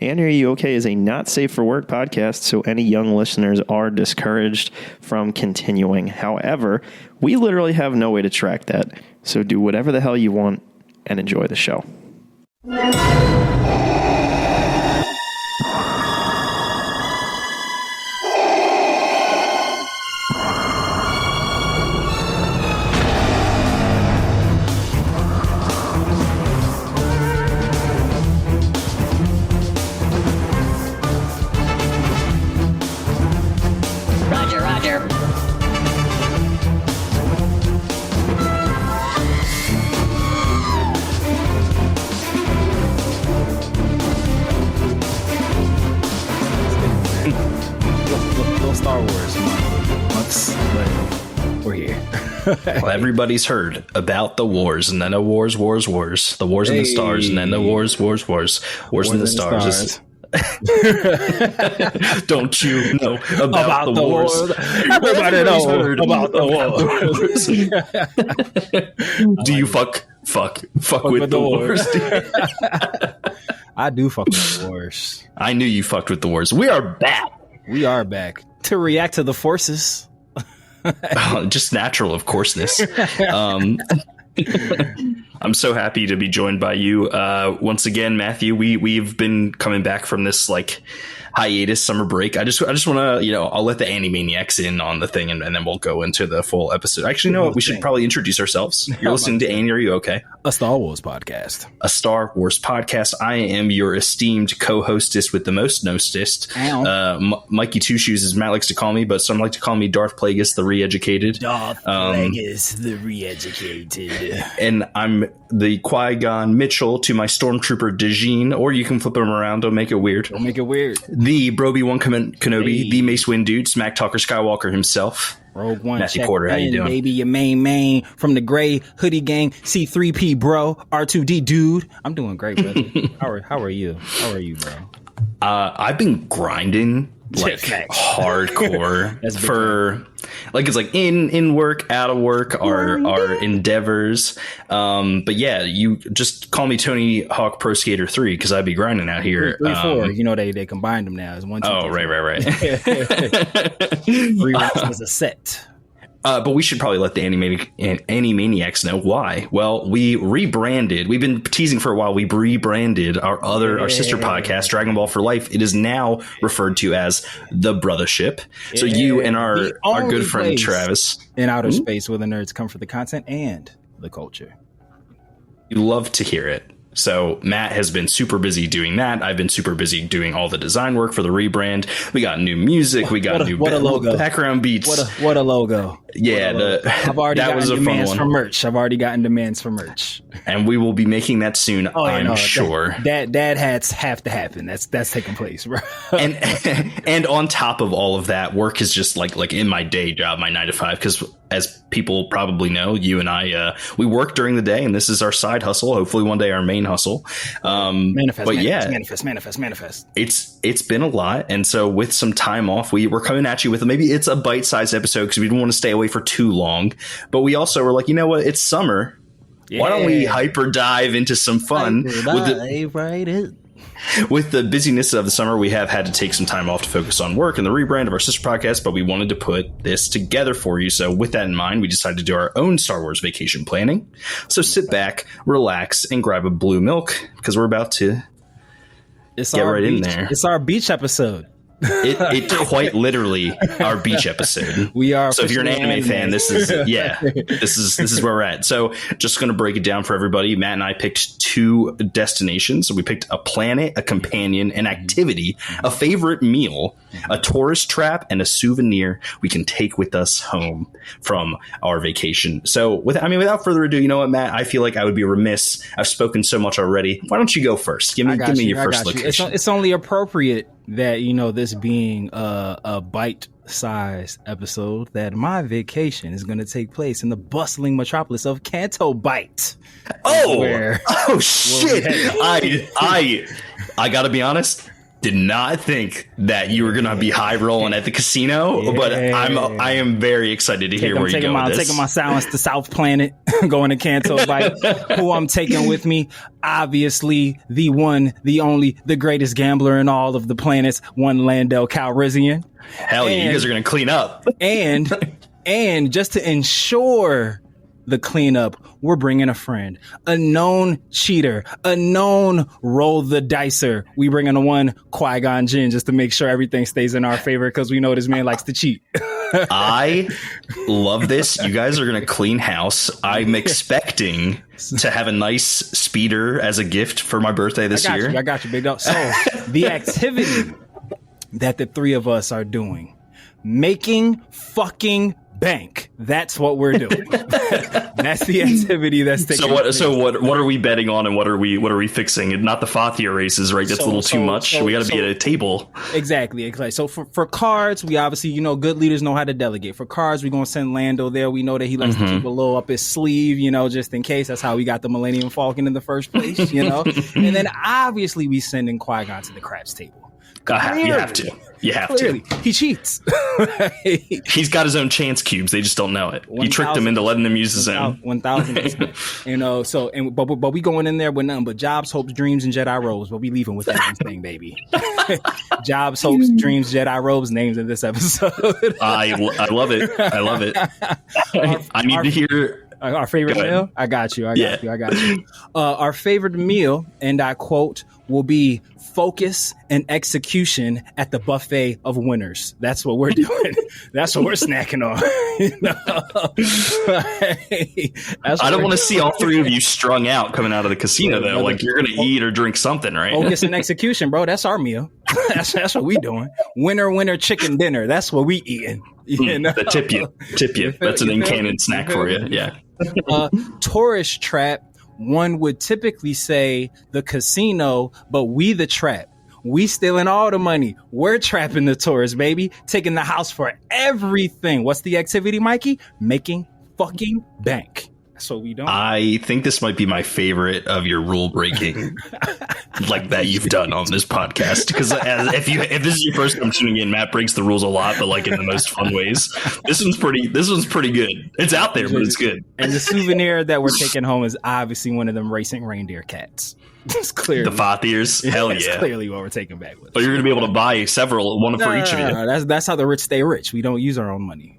AniRUOK is a not safe for work podcast, so any young listeners are discouraged from continuing. However, we literally have no way to track that, so do whatever the hell you want and enjoy the show. Well, everybody's heard about the wars, and then the wars, the wars in the stars, and then the wars in the stars. Don't you know about the wars? Everybody knows about the wars. Do you fuck with the wars? I do fuck with the wars. I knew you fucked with the wars. We are back to react to the forces. Just natural, of courseness. I'm so happy to be joined by you once again, Matthew. We've been coming back from this like hiatus summer break. I just want to, I'll let the Animaniacs in on the thing, and then we'll go into the full episode. Actually, no, we should probably introduce ourselves. You're listening to AniRUOK, a Star Wars podcast. I am your esteemed co-hostess with the most nostest. Mikey Two Shoes, as Matt likes to call me, but some like to call me Darth Plagueis the Re-Educated. Darth Plagueis the Re-Educated. And I'm the Qui-Gon Mitchell to my Stormtrooper Dejeen, or you can flip them around. Don't make it weird. The Broby-Wan Kenobi, the Mace Windu dude, Smack Talker Skywalker himself. Rogue One, Matthew Porter, how you doing? Baby, your main from the gray hoodie gang, C3P bro, R2D dude. I'm doing great, brother. How are you? How are you, bro? I've been grinding like hardcore for like it's like in work, out of work, our endeavors. But yeah, you just call me Tony Hawk Pro Skater 3 because I'd be grinding out here. 3, 4. They combined them now as 1, 2. Oh, right. 3 was a set. But we should probably let the Animaniacs know why. Well, we rebranded. We've been teasing for a while. We rebranded our sister podcast, Dragon Ball for Life. It is now referred to as The Brothership. So you and our good friend Travis. In outer space where the nerds come for the content and the culture. You love to hear it. So Matt has been super busy doing that. I've been super busy doing all the design work for the rebrand. We got new music. We got new background beats. What a logo. Yeah, I've already gotten demands for merch. And we will be making that soon, I'm sure. Dad hats have to happen. That's taking place, bro. and on top of all of that, work is just like in my day job, my 9 to 5, because as people probably know, you and I, we work during the day, and this is our side hustle. Hopefully one day our main hustle. Manifest. It's been a lot. And so with some time off, we're coming at you with maybe it's a bite-sized episode because we didn't want to stay away for too long. But we also were like, you know what? It's summer. Yeah. Why don't we hyper dive into some fun? With the busyness of the summer, we have had to take some time off to focus on work and the rebrand of our sister podcast, but we wanted to put this together for you. So with that in mind, we decided to do our own Star Wars vacation planning. So sit back, relax, and grab a blue milk because we're about to get right in there. It's our beach episode. It quite literally our beach episode. We are. So if you're an anime fan, this is where we're at. So just going to break it down for everybody. Matt and I picked 2 destinations. So we picked a planet, a companion, an activity, a favorite meal, a tourist trap, and a souvenir we can take with us home from our vacation. So without further ado, you know what, Matt? I feel like I would be remiss. I've spoken so much already. Why don't you go first? Give me your first location. It's only appropriate that, this being a bite-sized episode, that my vacation is going to take place in the bustling metropolis of Canto Bight. Oh shit! I gotta be honest. did not think that you were going to be high rolling at the casino, but I am very excited to hear where you go with this. Taking my silence to South Planet, going to Canto Bight. Who I'm taking with me? Obviously, the one, the only, the greatest gambler in all of the planets, one Landell Calrissian. Hell yeah, you guys are going to clean up. And just to ensure the cleanup, we're bringing a friend, a known cheater, a known roll the dicer. We bring in a one Qui-Gon Jinn just to make sure everything stays in our favor because we know this man likes to cheat. I love this. You guys are going to clean house. I'm expecting to have a nice speeder as a gift for my birthday this year. I got you, big dog. So the activity that the three of us are doing, making fucking bank. That's what we're doing. That's the activity that's taking place. So what are we betting on, and what are we fixing? And not the Fathia races, right? That's a little too much. We got to be at a table. Exactly. So for cards, we obviously, good leaders know how to delegate. For cards, we're gonna send Lando there. We know that he likes to keep a little up his sleeve, just in case. That's how we got the Millennium Falcon in the first place, And then obviously we sending Qui-Gon to the craps table. You have to. He cheats. He's got his own chance cubes. They just don't know it. He tricked them into letting them use his own. 1,000%. But we going in there with nothing but jobs, hopes, dreams, and Jedi robes. But we leaving with everything, baby. Jobs, hopes, dreams, Jedi robes. Names in this episode. I love it. I need to hear. Our favorite meal? I got you. Our favorite meal, and I quote, will be focus and execution at the buffet of winners. That's what we're doing. That's what we're snacking on. I don't want to see all three of you strung out coming out of the casino, though. Like, you're going to eat or drink something, right? Focus and execution, bro. That's our meal. That's what we doing. Winner, chicken dinner. That's what we eating. The tip you. That's an in-canon snack for you. Yeah. Tourist trap. One would typically say the casino, but we the trap. We stealing all the money. We're trapping the tourists, baby. Taking the house for everything. What's the activity, Mikey? Making fucking bank. That's what we doing. I think this might be my favorite of your rule breaking, like that you've done on this podcast. Because if this is your first time tuning in, Matt breaks the rules a lot, but like in the most fun ways. This one's pretty good. It's out there, but it's good. And the souvenir that we're taking home is obviously one of them racing reindeer cats. It's clearly the Fathiers. Hell yeah! That's clearly what we're taking back with us. But you're going to be able to buy several, one for each of you. No, that's how the rich stay rich. We don't use our own money.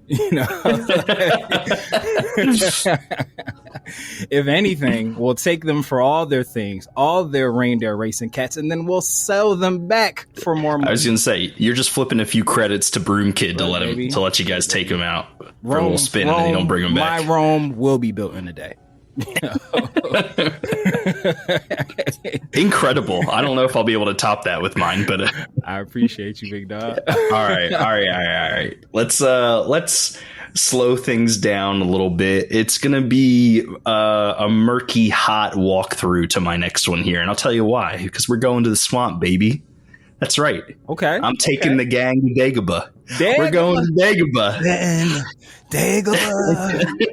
If anything, we'll take them for all their things, all their reindeer racing cats, and then we'll sell them back for more money. I was going to say, you're just flipping a few credits to Broom Kid to let you guys take them out for a little spin, and then you don't bring them back. My Rome will be built in a day. Incredible. I don't know if I'll be able to top that with mine, but I appreciate you, big dog. All right. Let's slow things down a little bit. It's gonna be a murky, hot walkthrough to my next one here, and I'll tell you why. Because we're going to the swamp, baby. That's right. Okay. I'm taking the gang to Dagobah. We're going to Dagobah. Dagobah.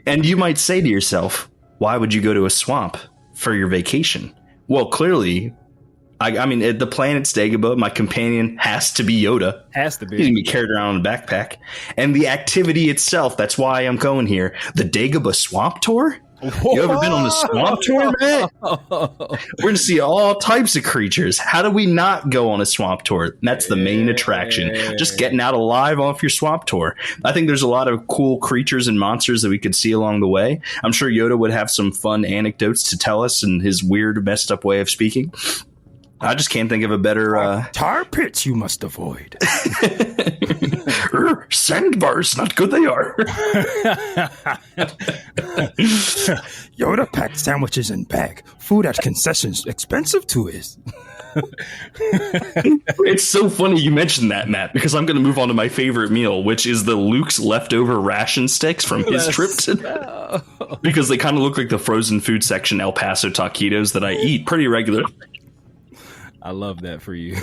And you might say to yourself, why would you go to a swamp for your vacation? Well, clearly, I mean, the planet's Dagobah. My companion has to be Yoda. Has to be. He's going to be carried around in a backpack. And the activity itself, that's why I'm going here. The Dagobah Swamp Tour? You ever been on a swamp tour, man? We're going to see all types of creatures. How do we not go on a swamp tour? That's the main attraction. Just getting out alive off your swamp tour. I think there's a lot of cool creatures and monsters that we could see along the way. I'm sure Yoda would have some fun anecdotes to tell us in his weird, messed up way of speaking. I just can't think of a better... tar pits you must avoid. Sandbars, not good they are. Yoda packed sandwiches in bag. Food at concessions expensive too is. It's so funny you mentioned that, Matt, because I'm going to move on to my favorite meal, which is the Luke's leftover ration sticks from his trip to... Because they kind of look like the frozen food section El Paso taquitos that I eat pretty regularly. I love that for you.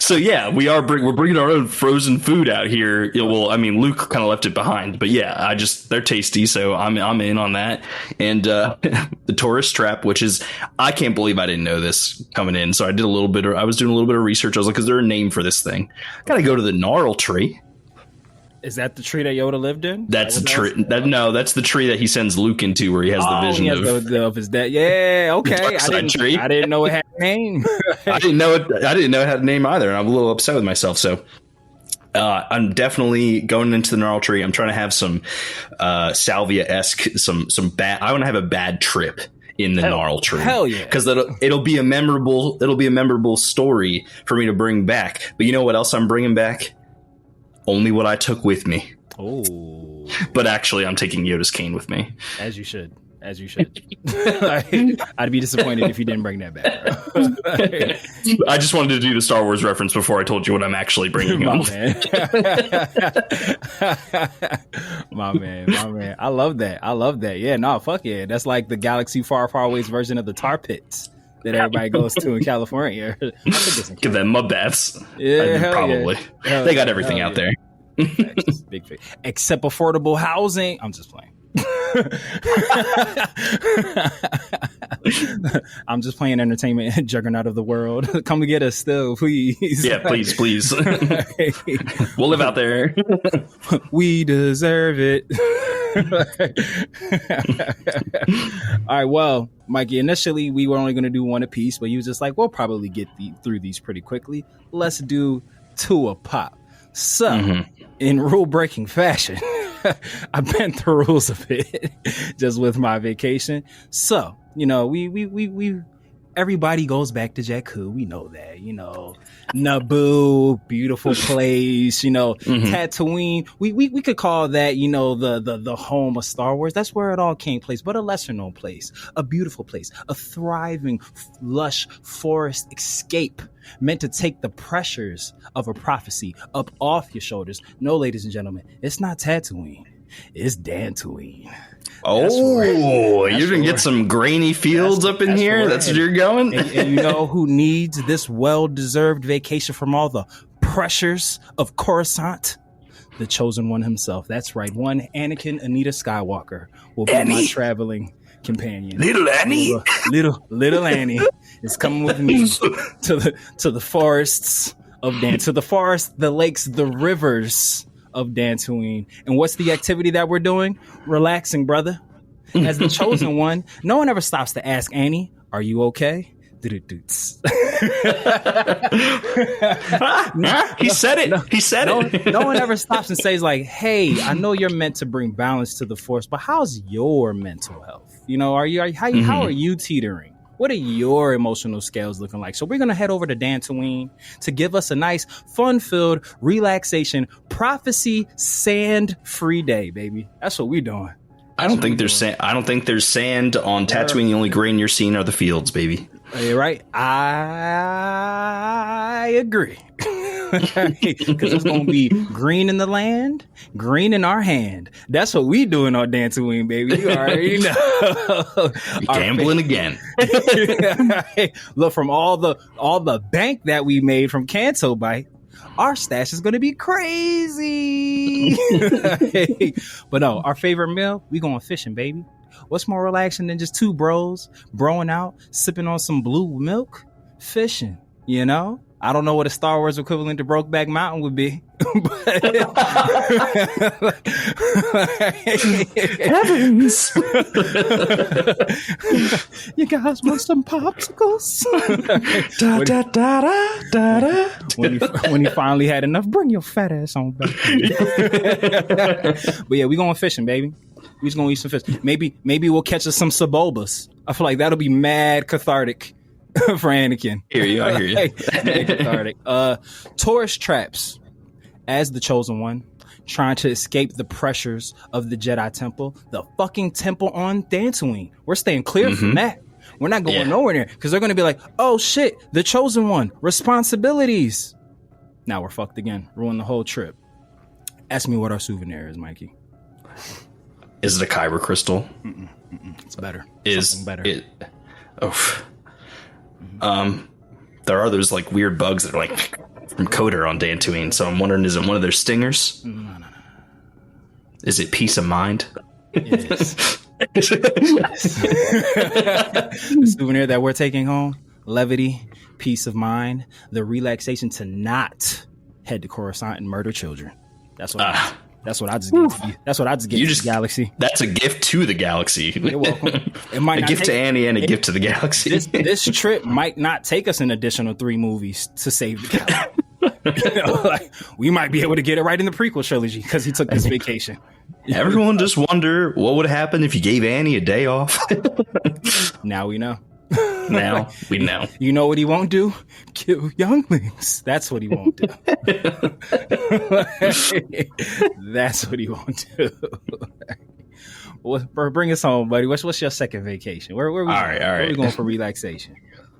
So yeah, we're bringing our own frozen food out here. Well, I mean, Luke kind of left it behind, but yeah, they're tasty, so I'm in on that. And the tourist trap, which is, I can't believe I didn't know this coming in. So I was doing a little bit of research. I was like, is there a name for this thing? Got to go to the gnarl tree. Is that the tree that Yoda lived in? That's the tree. That's the tree that he sends Luke into, where he has the vision of his dad. Yeah, okay. I didn't know it had a name. I didn't know it had a name either, and I'm a little upset with myself. So I'm definitely going into the gnarl tree. I'm trying to have some salvia-esque, some bad. I want to have a bad trip in the gnarl tree. Hell yeah! Because it'll be a memorable story for me to bring back. But you know what else I'm bringing back? Only what I took with me. Oh. But actually, I'm taking Yoda's cane with me. As you should. I'd be disappointed if you didn't bring that back, bro. I just wanted to do the Star Wars reference before I told you what I'm actually bringing home. My man. I love that. Yeah, no, fuck yeah. That's like the Galaxy Far, Far Away's version of the tar pits that everybody goes to in California. Give them mud baths. Yeah, probably. Yeah. They got everything out there. Big face. Except affordable housing. I'm just playing. I'm just playing entertainment juggernaut of the world. Come and get us still, please. Yeah, please. We'll live out there. We deserve it. All right, well, Mikey, initially we were only going to do one apiece, but you was just like, we'll probably get through these pretty quickly. Let's do two a pop. So, in rule-breaking fashion, I bent the rules a bit just with my vacation. So, we everybody goes back to Jakku. We know that, Naboo, beautiful place, Tatooine. We could call that, the home of Star Wars. That's where it all came place, but a lesser known place, a beautiful place, a thriving, lush forest escape meant to take the pressures of a prophecy up off your shoulders. No, ladies and gentlemen, it's not Tatooine. It's Dantooine. Oh, you're going to get some grainy fields up in here? That's what you're going? And you know who needs this well-deserved vacation from all the pressures of Coruscant? The chosen one himself. That's right. One Anakin Anita Skywalker will be my traveling companion. Little Annie? Little Annie is coming with me to the forests of to the forest, the lakes, the rivers of Dantooine. And what's the activity that we're doing? Relaxing, brother. As the chosen one, no one ever stops to ask Annie, "Are you okay?" He said it. He said it. No one ever stops and says like, "Hey, I know you're meant to bring balance to the force, but how's your mental health? How are you teetering? What are your emotional scales looking like?" So we're going to head over to Dantooine to give us a nice, fun-filled, relaxation, prophecy, sand-free day, baby. That's what we're doing. I don't think there's sand on Tatooine. The only grain you're seeing are the fields, baby. You're right. I agree. Because it's going to be green in the land, green in our hand. That's what we doing on Dantooine, baby. You already know. Gambling again. Look, from all the bank that we made from Canto Bight, our stash is going to be crazy. But no, our favorite meal, we going fishing, baby. What's more relaxing than just two bros broing out, sipping on some blue milk, fishing, I don't know what a Star Wars equivalent to Brokeback Mountain would be. Heavens! You guys want some popsicles? When he finally had enough, bring your fat ass on back. But yeah, we going fishing, baby. We just gonna eat some fish. Maybe we'll catch us some sabobas. I feel like that'll be mad cathartic for Anakin. I hear you. Mad cathartic. Tourist traps. As the chosen one, trying to escape the pressures of the Jedi temple, the fucking temple on Dantooine. We're staying clear from that. We're not going nowhere near, because they're going to be like, oh shit, the chosen one, responsibilities. Now we're fucked again. Ruin the whole trip. Ask me what our souvenir is, Mikey. Is it a Kyber crystal? It's better. Something better. There are those like weird bugs that are like from Coder on Dantooine. So I'm wondering, is it one of their stingers? No. Is it peace of mind? It is. The souvenir that we're taking home, levity, peace of mind, the relaxation to not head to Coruscant and murder children. That's what I just gave to you. That's what I just gave to the galaxy. That's a gift to the galaxy. You're welcome. It might a gift to Annie and a gift to the galaxy. This trip might not take us an additional 3 movies to save the galaxy. We might be able to get it right in the prequel trilogy because he took this vacation. Everyone just wonder what would happen if you gave Annie a day off. Now we know. Now we know. You know what he won't do? Kill younglings. That's what he won't do. That's what he won't do. Well, bring us home, buddy. What's your second vacation? Where we? All right. Where are we going for relaxation?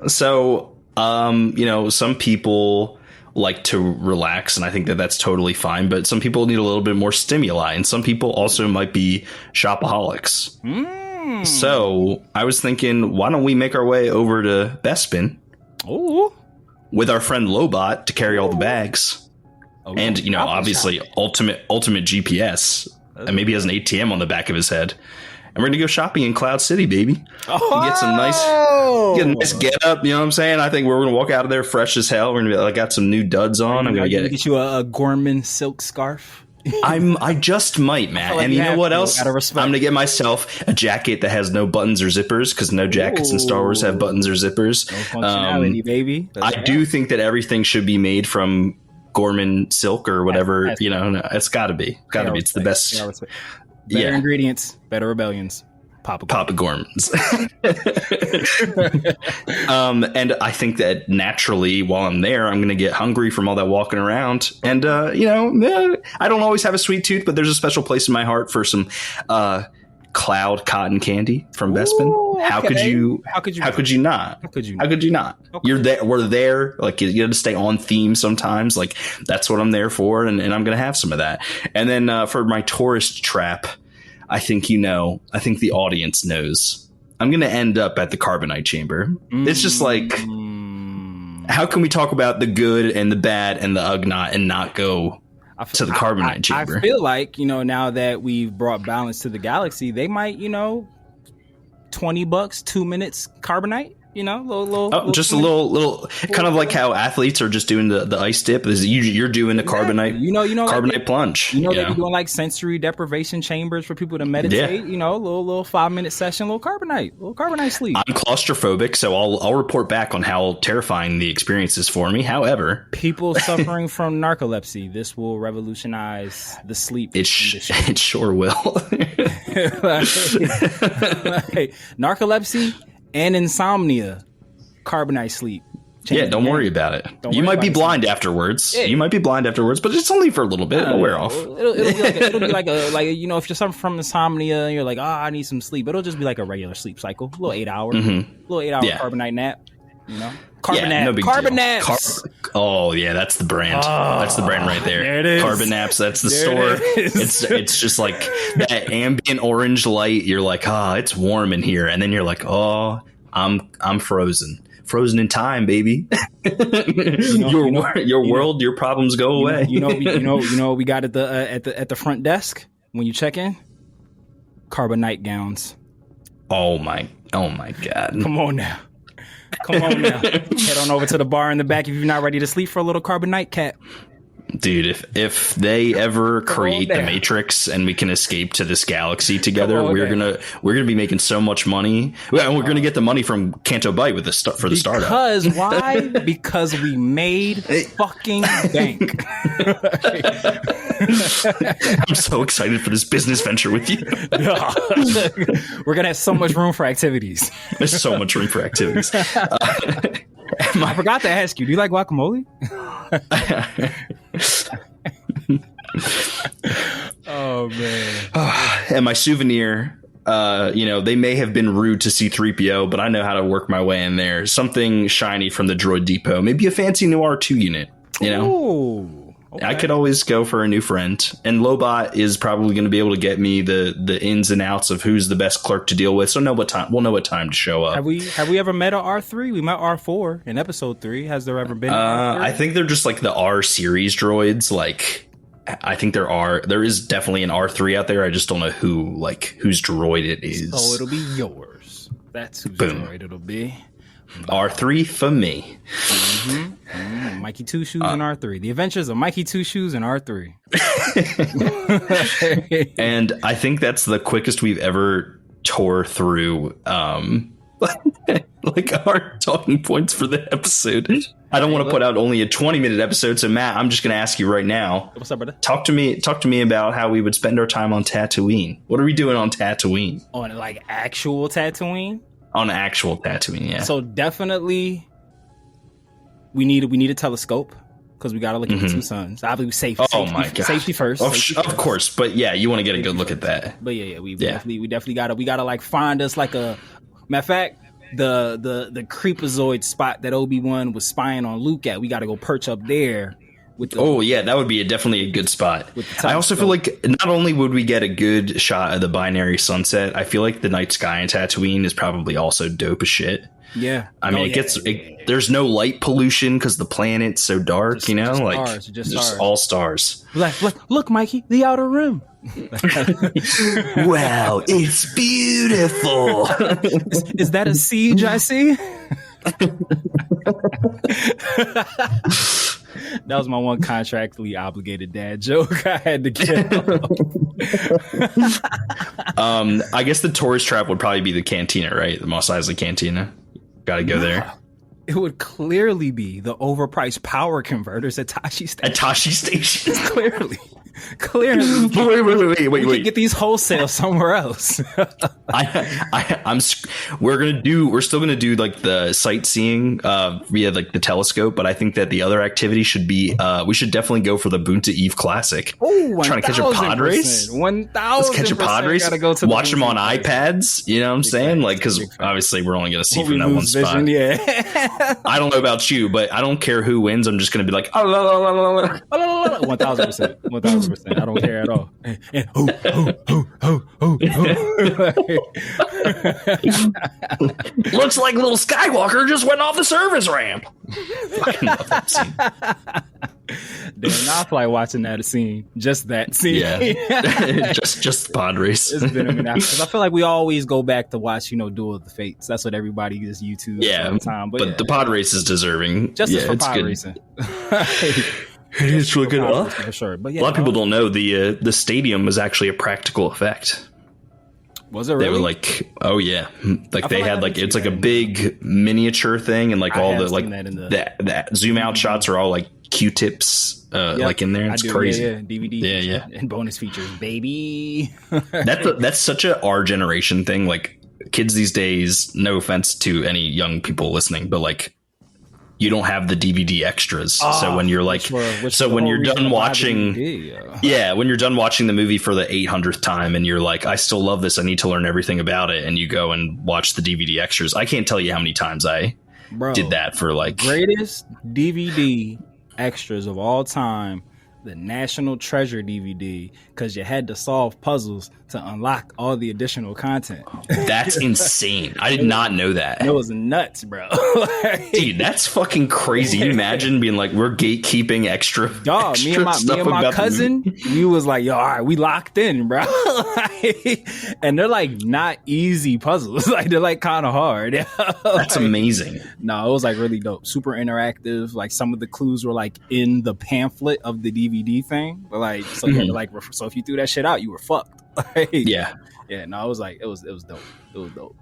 So, some people like to relax, and I think that that's totally fine. But some people need a little bit more stimuli, and some people also might be shopaholics. So I was thinking, why don't we make our way over to Bespin with our friend Lobot to carry all the bags, and obviously ultimate GPS, and maybe has an ATM on the back of his head. And we're gonna go shopping in Cloud City, baby. Get a nice get up. You know what I'm saying? I think we're gonna walk out of there fresh as hell. We're gonna be like, got some new duds on. I'm gonna get you a Gorman silk scarf. I just might, Matt. And you know what else? I'm gonna get myself a jacket that has no buttons or zippers, because no jackets in Star Wars have buttons or zippers. No functionality, baby. I do think that everything should be made from Gorman silk or whatever. It's got to be. It's the best. Better ingredients, better rebellions. Papa Gormans. And I think that naturally, while I'm there, I'm going to get hungry from all that walking around. And, I don't always have a sweet tooth, but there's a special place in my heart for some cloud cotton candy from Bespin. Okay. How could you not? Okay. You're there. We're there. Like, you got to stay on theme sometimes. Like, that's what I'm there for. And I'm going to have some of that. And then for my tourist trap, I think the audience knows. I'm going to end up at the Carbonite Chamber. It's just like, how can we talk about the good and the bad and the Ugnaught and not go to the Carbonite Chamber? I feel like, now that we've brought balance to the galaxy, they might, $20, 2 minutes Carbonite. Little kind of like how athletes are just doing the ice dip. Is you're doing the carbonite, carbonite plunge. They're doing like sensory deprivation chambers for people to meditate. Yeah. Little 5-minute session, little carbonite sleep. I'm claustrophobic, so I'll report back on how terrifying the experience is for me. However, people suffering from narcolepsy, this will revolutionize the sleep. It sure will. Narcolepsy and insomnia, carbonite sleep. Don't worry about it. You might be blind afterwards. Yeah. You might be blind afterwards, but it's only for a little bit. It'll wear off. It'll be like if you're suffering from insomnia and you're like, I need some sleep. It'll just be like a regular sleep cycle, a little 8 hour, carbonite nap. Carbonaps. That's the brand. That's the brand right there. There it is. Carbonaps. That's the store. It's just like that ambient orange light. You're like, it's warm in here, and then you're like, I'm frozen in time, baby. Your world, your problems go away. You know what we got at the front desk when you check in? Carbonite gowns. Oh my God. Come on now. Head on over to the bar in the back if you're not ready to sleep for a little carbonite cap. Dude, if they ever create the Matrix and we can escape to this galaxy together, we're gonna be making so much money. And we're gonna get the money from Canto Bight for the startup. Because why? Because we made fucking bank. I'm so excited for this business venture with you. We're gonna have so much room for activities. There's so much room for activities. I forgot to ask you, do you like guacamole? Oh man. And my souvenir, they may have been rude to C-3PO, but I know how to work my way in there. Something shiny from the droid depot, maybe a fancy new R2 unit, Ooh. Okay. I could always go for a new friend, and Lobot is probably going to be able to get me the ins and outs of who's the best clerk to deal with. So we'll know what time to show up. Have we ever met a R3? We met R4 in episode 3. Has there ever been? I think they're just like the R series droids. Like, I think there is definitely an R3 out there. I just don't know whose droid it is. So it'll be yours. That's whose droid it'll be. R3 for me. Mikey Two Shoes and R3. The Adventures of Mikey Two Shoes and R3. And I think that's the quickest we've ever tore through like our talking points for the episode. I don't want to put out only a 20-minute episode, so Matt, I'm just going to ask you right now. What's up, brother? Talk to me about how we would spend our time on Tatooine. What are we doing on Tatooine? On like actual Tatooine? On actual Tatooine, yeah. So definitely we need a telescope because we got to look at the two suns. Obviously, safety first. Of course, but yeah, you want to get a good look at that. But we definitely gotta like find us like a matter of fact. The creepazoid spot that Obi-Wan was spying on Luke at, we got to go perch up there. That would be definitely a good spot. I also feel like not only would we get a good shot of the binary sunset, I feel like the night sky in Tatooine is probably also dope as shit. Yeah, I mean, there's no light pollution because the planet's so dark. Just all stars. Look, Mikey, the outer rim. Wow, it's beautiful. Is that a siege I see? That was my one contractually obligated dad joke I had to get. I guess the tourist trap would probably be the cantina, right? The Mos Eisley Cantina. Got to go there. It would clearly be the overpriced power converters at Tashi Station. Clearly. Wait. We can get these wholesale somewhere else. We're still gonna do like the sightseeing via like the telescope, but I think that the other activity should be we should definitely go for the Boonta Eve Classic. Oh, trying to catch a pod race. 1,000%. Let's catch a pod race. Watch them on iPads. You know what I'm saying? Like, because obviously we're only gonna see from that one spot. Yeah. I don't know about you, but I don't care who wins. I'm just gonna be like, 1,000%. I don't care at all. Looks like little Skywalker just went off the service ramp. Fucking love that scene. Damn, I feel like watching that scene. Just that scene. Yeah. just the pod race. It's been a minute. Because I feel like we always go back to watch, Duel of the Fates. That's what everybody just YouTube all the time. But the pod race is deserving. Just for pod racing. It's really good. For sure. But a lot of people don't know the stadium was actually a practical effect. Was it really? They were like, oh yeah, like they had like it's like a big miniature thing, and like all the like that zoom out shots are all like Q-tips like in there. It's crazy. Yeah, DVD. Yeah. And bonus features, baby. That's such a our generation thing. Like kids these days, no offense to any young people listening, but like you don't have the DVD extras. So when you're like, when you're done watching, when you're done watching the movie for the 800th time and you're like, I still love this, I need to learn everything about it. And you go and watch the DVD extras. I can't tell you how many times I did that for like greatest DVD extras of all time. The National Treasure DVD, because you had to solve puzzles to unlock all the additional content. That's insane. I did not know that. It was nuts, bro. Dude, that's fucking crazy. You imagine being like, we're gatekeeping extra. Dog, me and my cousin, we was like, yo, all right, we locked in, bro. And they're like not easy puzzles. Like they're like kind of hard. That's amazing. No, it was like really dope. Super interactive. Like some of the clues were like in the pamphlet of the DVD thing, but like so if you threw that shit out, you were fucked. No, it was dope. It was dope.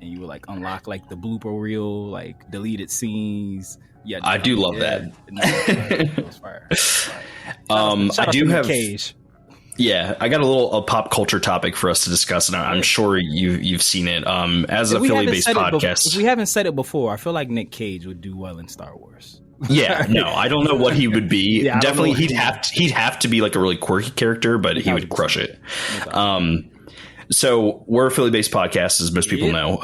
And you would like unlock like the blooper reel, like deleted scenes. Yeah, I do love that. It was fire. I do have Cage. Yeah, I got a pop culture topic for us to discuss, and I'm sure you've seen it. As a Philly-based podcast, if we haven't said it before, I feel like Nick Cage would do well in Star Wars. Yeah, no, I don't know what he would be. Definitely, he'd have to be like a really quirky character, but he would crush it. So we're a Philly-based podcast, as most people know.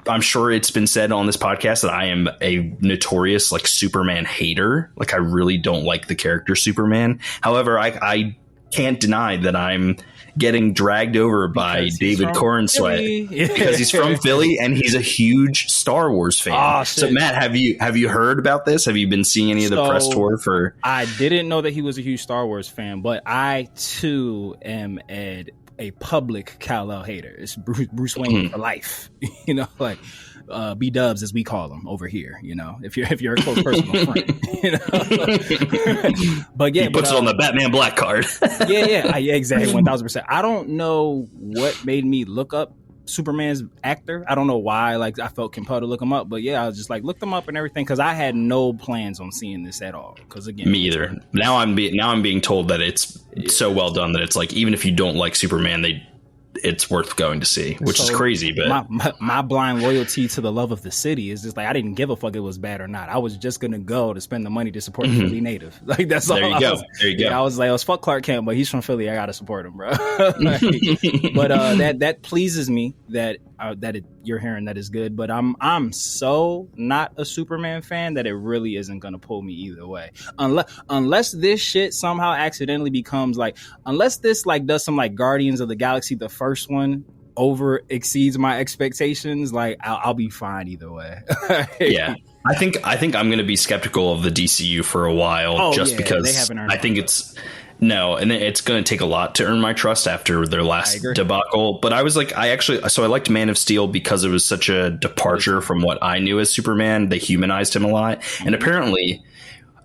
I'm sure it's been said on this podcast that I am a notorious like Superman hater. Like I really don't like the character Superman. However, I can't deny that I'm getting dragged over by David Cornsweet because he's from Philly and he's a huge Star Wars fan. Oh, so Matt, have you heard about this? Have you been seeing any of the press tour for? I didn't know that he was a huge Star Wars fan, but I too am a public Kal-El hater. It's Bruce Wayne for life. You know, like B-dubs as we call him over here. You know, if you're a close personal friend. You know? But yeah, he puts it on the Batman Black card. yeah, exactly, 1000%. I don't know what made me look up Superman's actor. I don't know why. Like I felt compelled to look him up, but yeah, I was just like looked him up and everything because I had no plans on seeing this at all. Because again, me either. Now I'm being told that it's so well done that it's like even if you don't like Superman, it's worth going to see, which is crazy. But my blind loyalty to the love of the city is just like I didn't give a fuck if it was bad or not. I was just gonna go to spend the money to support the Philly native. Like that's all. There you go. I was like, I was fuck Clark Kent, but he's from Philly. I gotta support him, bro. But that pleases me that you're hearing that is good. But I'm so not a Superman fan that it really isn't gonna pull me either way. Unless this shit somehow accidentally becomes like, unless this like does some like Guardians of the Galaxy, the first one over exceeds my expectations, like I'll be fine either way. Yeah. I think I'm going to be skeptical of the DCU for a while because they haven't earned I think it's and it's going to take a lot to earn my trust after their last debacle. But I was like, I liked Man of Steel because it was such a departure from what I knew as Superman. They humanized him a lot. And apparently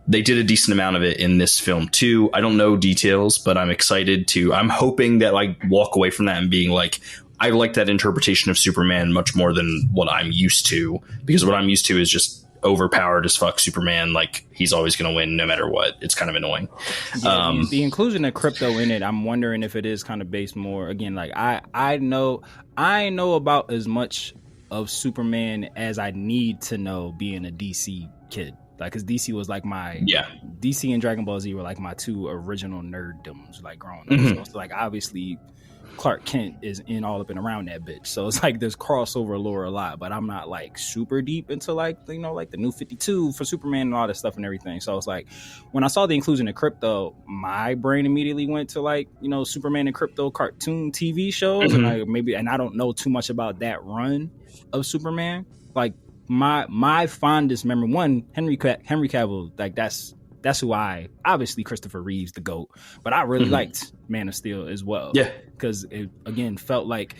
they did a decent amount of it in this film too. I don't know details, but I'm excited I'm hoping that I walk away from that and being like, I like that interpretation of Superman much more than what I'm used to, because what I'm used to is just overpowered as fuck Superman. Like he's always going to win no matter what. It's kind of annoying. Yeah, the inclusion of crypto in it, I'm wondering if it is kind of based more again. Like I know about as much of Superman as I need to know being a DC kid. Like, cause DC was like DC and Dragon Ball Z were like my two original nerddoms, like growing up. So it's like obviously Clark Kent is in all up and around that bitch. So it's like there's crossover lore a lot, but I'm not like super deep into like, you know, like the new 52 for Superman and all that stuff and everything. So it's like when I saw the inclusion of crypto, my brain immediately went to like, you know, Superman and crypto cartoon TV shows. And I don't know too much about that run of Superman. Like, my fondest memory, one, Henry Cavill, like that's who obviously Christopher Reeves, the GOAT, but I really liked Man of Steel as well. Yeah. Because it, again, felt like,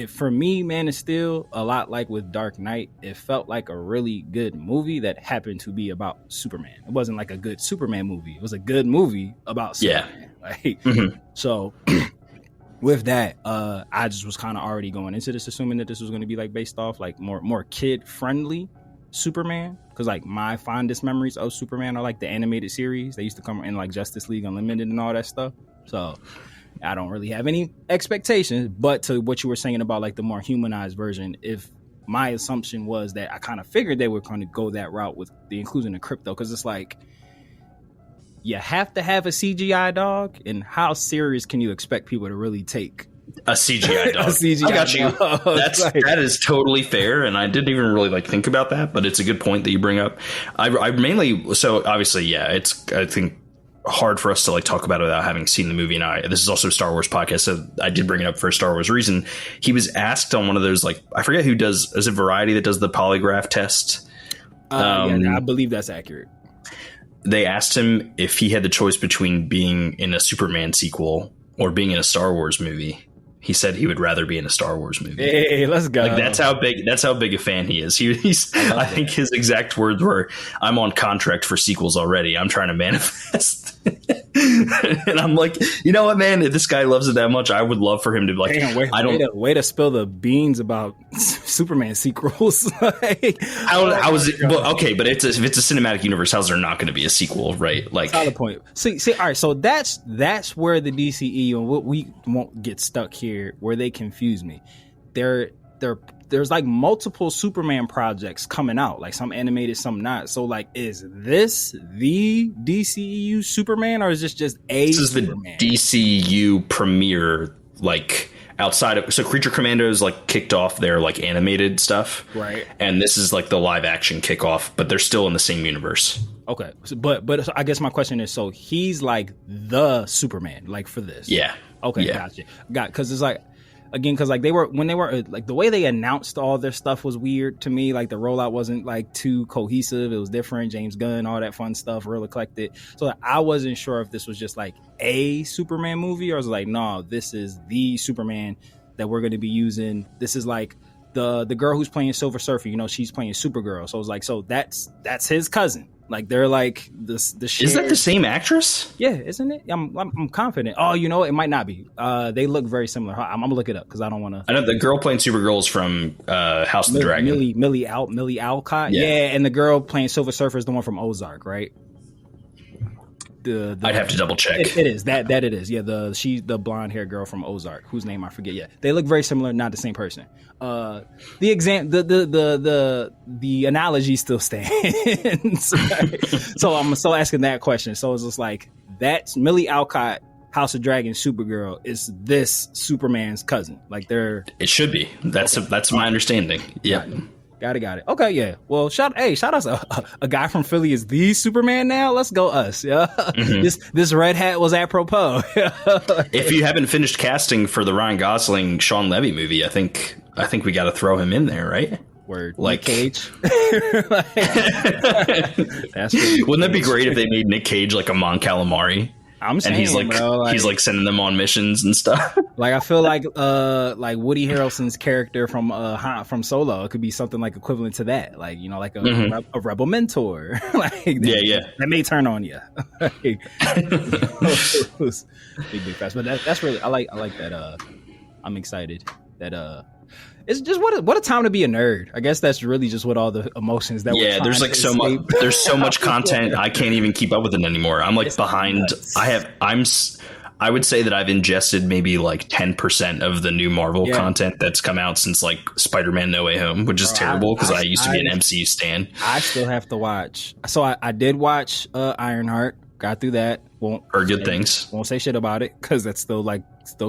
for me, Man of Steel, a lot like with Dark Knight, it felt like a really good movie that happened to be about Superman. It wasn't like a good Superman movie. It was a good movie about Superman. Like, so... With that, I just was kind of already going into this assuming that this was going to be like based off like more kid friendly Superman, because like my fondest memories of Superman are like the animated series. They used to come in like Justice League Unlimited and all that stuff. So I don't really have any expectations. But to what you were saying about like the more humanized version, if my assumption was that I kind of figured they were going to go that route with the inclusion of crypto, because it's like, you have to have a CGI dog, and how serious can you expect people to really take a CGI dog? I got you. That is totally fair, and I didn't even really like think about that, but it's a good point that you bring up. I mainly, so obviously, it's I think hard for us to like talk about it without having seen the movie. And this is also a Star Wars podcast, so I did bring it up for a Star Wars reason. He was asked on one of those, like, I forget who does, is it Variety that does the polygraph test? I believe that's accurate. They asked him if he had the choice between being in a Superman sequel or being in a Star Wars movie. He said he would rather be in a Star Wars movie. Hey, let's go. Like, that's how big a fan he is. I think his exact words were, "I'm on contract for sequels already. I'm trying to manifest." And I'm like, you know what, man? If this guy loves it that much, I would love for him to be like. Damn, way to spill the beans about Superman sequels. Like, how is it? Well, okay, but if it's a cinematic universe, how's there not going to be a sequel, right? Like, solid point. See, all right. So that's where the DCEU, and what we won't get stuck here, where they confuse me. There's like multiple Superman projects coming out, like some animated, some not. So like, is this the DCEU Superman, or is this just a Superman? This is the DCU premiere, like, outside of, so Creature Commandos like kicked off their like animated stuff, Right. And this is like the live action kickoff, but they're still in the same universe. Okay, but so I guess my question is, so he's like the Superman, like for this? Yeah. Okay, Yeah. Got because it's like, again, because like when they were like, the way they announced all their stuff was weird to me. Like the rollout wasn't like too cohesive. It was different. James Gunn, all that fun stuff, real eclectic. So like, I wasn't sure if this was just like a Superman movie, or was it like, no, this is the Superman that we're going to be using. This is like the girl who's playing Silver Surfer. You know, she's playing Supergirl. So it's like, so that's his cousin. Like they're like this. Is that the same actress? Yeah, isn't it? I'm confident. Oh, you know, it might not be. They look very similar. I'm gonna look it up because I don't want to. I know the girl playing Supergirl is from House of the Dragon. Millie Alcott. Yeah, and the girl playing Silver Surfer is the one from Ozark, right? I'd have to double check. It is that it is. Yeah, she's the blonde haired girl from Ozark, whose name I forget. Yeah, they look very similar, not the same person. The analogy still stands. Right? So I'm still asking that question. So it's just like, that's Millie Alcott, House of Dragon, Supergirl is this Superman's cousin. Like it should be. That's my understanding. Yeah. Got it. Okay, yeah. Well, shout us a guy from Philly is the Superman now. Let's go us. Yeah. Mm-hmm. This red hat was apropos. If you haven't finished casting for the Ryan Gosling Sean Levy movie, I think we got to throw him in there, right? Word. Like Nick Cage. Wouldn't that be great if they made Nick Cage like a Mon Calamari? I'm saying, and he's like, bro, he's like sending them on missions and stuff. Like I feel like Woody Harrelson's character from Solo, it could be something like equivalent to that, like, you know, like a rebel mentor. Like that may turn on you. Big fast, but that's really I like that. I'm excited that it's just what a time to be a nerd. I guess that's really just what all the emotions that we're there's like so much. There's so much content. I can't even keep up with it anymore. I'm like behind. Nuts. I would say that I've ingested maybe like 10% of the new Marvel content that's come out since like Spider-Man No Way Home, which is terrible because I used to be an MCU stan. I still have to watch. So I did watch Ironheart. Got through that. Heard good things. Won't say shit about it because that's still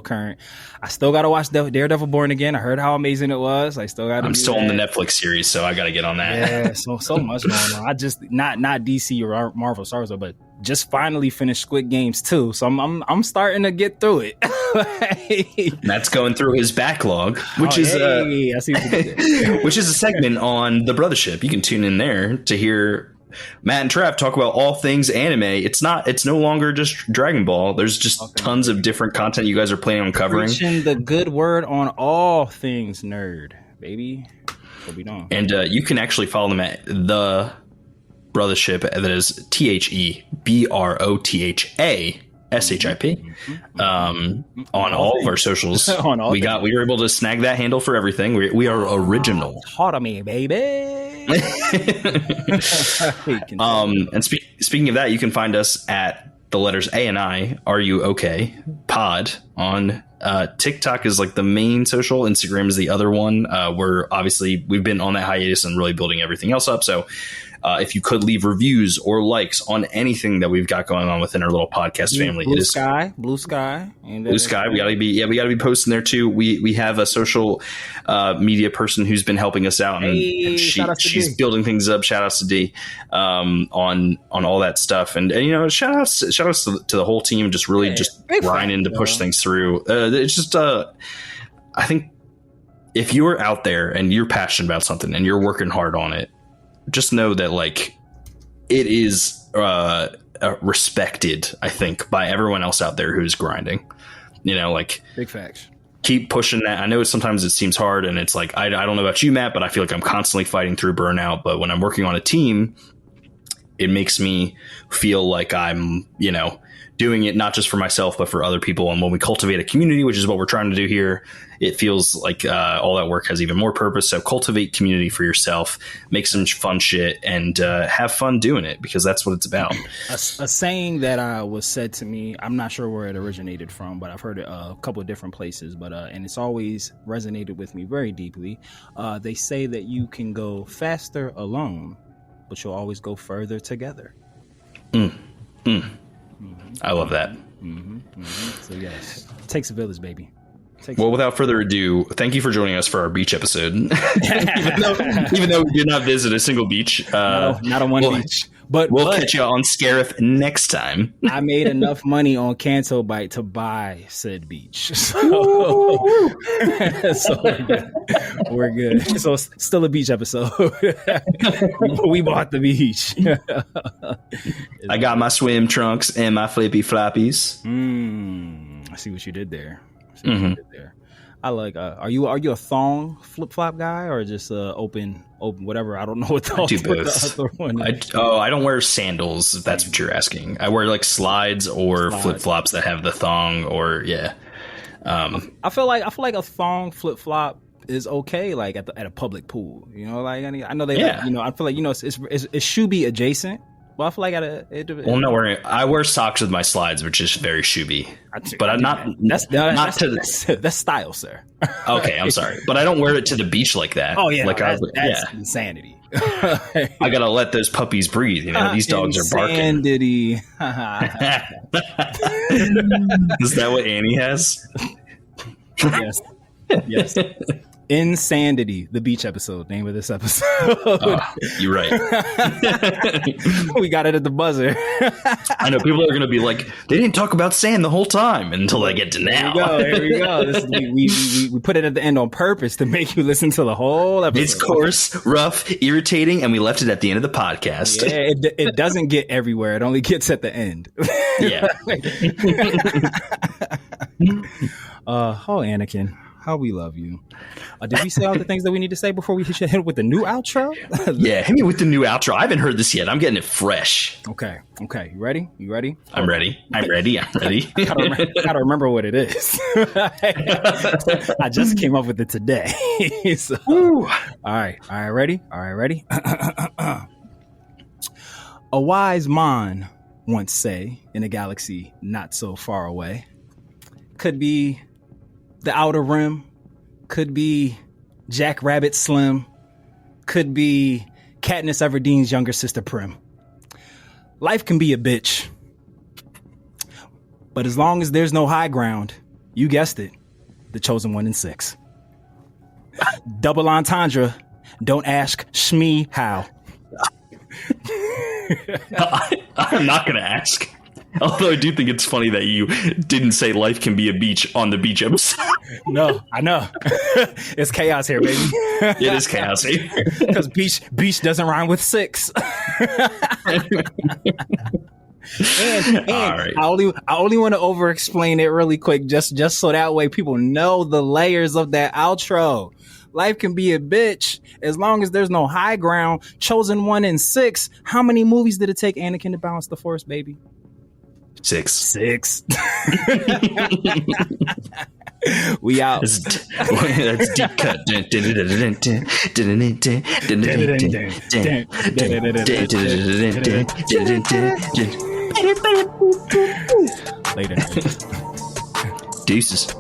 current. I still got to watch Daredevil Born Again. I heard how amazing it was. I still got. I'm still on the Netflix series, so I got to get on that. Yeah, so much going on. I just not DC or Marvel Star Wars, but just finally finished Squid Games too. So I'm starting to get through it. That's going through his backlog, which is which is a segment on the Brothership. You can tune in there to hear Matt and Trav talk about all things anime. It's no longer just Dragon Ball. There's just tons of different content you guys are planning on covering. Preaching the good word on all things nerd, baby. What we doing? And you can actually follow them at the Brothership. That is TheBrothership. On all of our socials. We were able to snag that handle for everything. We are original. Hot on me, baby. And speaking of that, you can find us at the letters AniRUOK pod on TikTok is like the main social. Instagram is the other one. We've been on that hiatus and really building everything else up. So if you could leave reviews or likes on anything that we've got going on within our little podcast family, Blue Sky. We gotta be posting there too. We have a social media person who's been helping us out, and she's building things up. Shout outs to D on all that stuff, and you know, shout outs to the whole team, just really just grinding to push things through. It's just I think if you're out there and you're passionate about something and you're working hard on it, just know that like it is respected, I think, by everyone else out there who's grinding. You know, like big facts. Keep pushing that. I know sometimes it seems hard, and it's like I don't know about you, Matt, but I feel like I'm constantly fighting through burnout. But when I'm working on a team, it makes me feel like I'm, you know, doing it not just for myself, but for other people. And when we cultivate a community, which is what we're trying to do here, it feels like all that work has even more purpose. So cultivate community for yourself, make some fun shit, and have fun doing it, because that's what it's about. A saying that was said to me, I'm not sure where it originated from, but I've heard it a couple of different places, but and it's always resonated with me very deeply. They say that you can go faster alone, but you'll always go further together. I love that. So yes, it takes a village, baby. Well, without further ado, thank you for joining us for our beach episode. even though we did not visit a single beach, not on one beach. But we'll catch you on Scarif next time. I made enough money on Canto Bight to buy said beach. So we're good. So still a beach episode. We bought the beach. I got my swim trunks and my flippy floppies. I see what you did there. I like. Are you a thong flip flop guy or just open whatever? I don't know what the, I do both. The other one is. I don't wear sandals. If that's what you're asking. I wear like slides or flip flops that have the thong. Or I feel like a thong flip flop is okay. Like at a public pool, you know. Like I know they. Yeah. I feel like it's shoeby adjacent. Well, I feel like I wear socks with my slides, which is very shoeby. But I'm not. That's style, sir. Okay, I'm sorry, but I don't wear it to the beach like that. Oh yeah, like that's insanity. I gotta let those puppies breathe. You know, these dogs are barking. Insanity. Is that what Annie has? Yes. In-Sand-ity, the beach episode, name of this episode. You're right. We got it at the buzzer. I know people are going to be like, they didn't talk about sand the whole time until I get to now. Here we go. We put it at the end on purpose to make you listen to the whole episode. It's coarse, rough, irritating, and we left it at the end of the podcast. Yeah, it doesn't get everywhere. It only gets at the end. Yeah. Anakin. How we love you. Did we say all the things that we need to say before we hit with the new outro? Yeah, hit me with the new outro. I haven't heard this yet. I'm getting it fresh. Okay. You ready? I'm ready. Gotta remember what it is. I just came up with it today. So, all right. Ready? A wise man once say in a galaxy not so far away. Could be the Outer Rim, could be Jack Rabbit Slim, could be Katniss Everdeen's younger sister Prim. Life can be a bitch, but as long as there's no high ground, you guessed it, the chosen one in 6. Double entendre, don't ask Shmi how. I'm not going to ask. Although I do think it's funny that you didn't say life can be a beach on the beach episode. No, I know. It's chaos here, baby. It is chaos here. Because beach doesn't rhyme with 6. And all right. I only want to over explain it really quick, just so that way people know the layers of that outro. Life can be a bitch as long as there's no high ground. Chosen one in 6. How many movies did it take Anakin to balance the Force, baby? 6. We out. That's deep cut. Later. Deuces.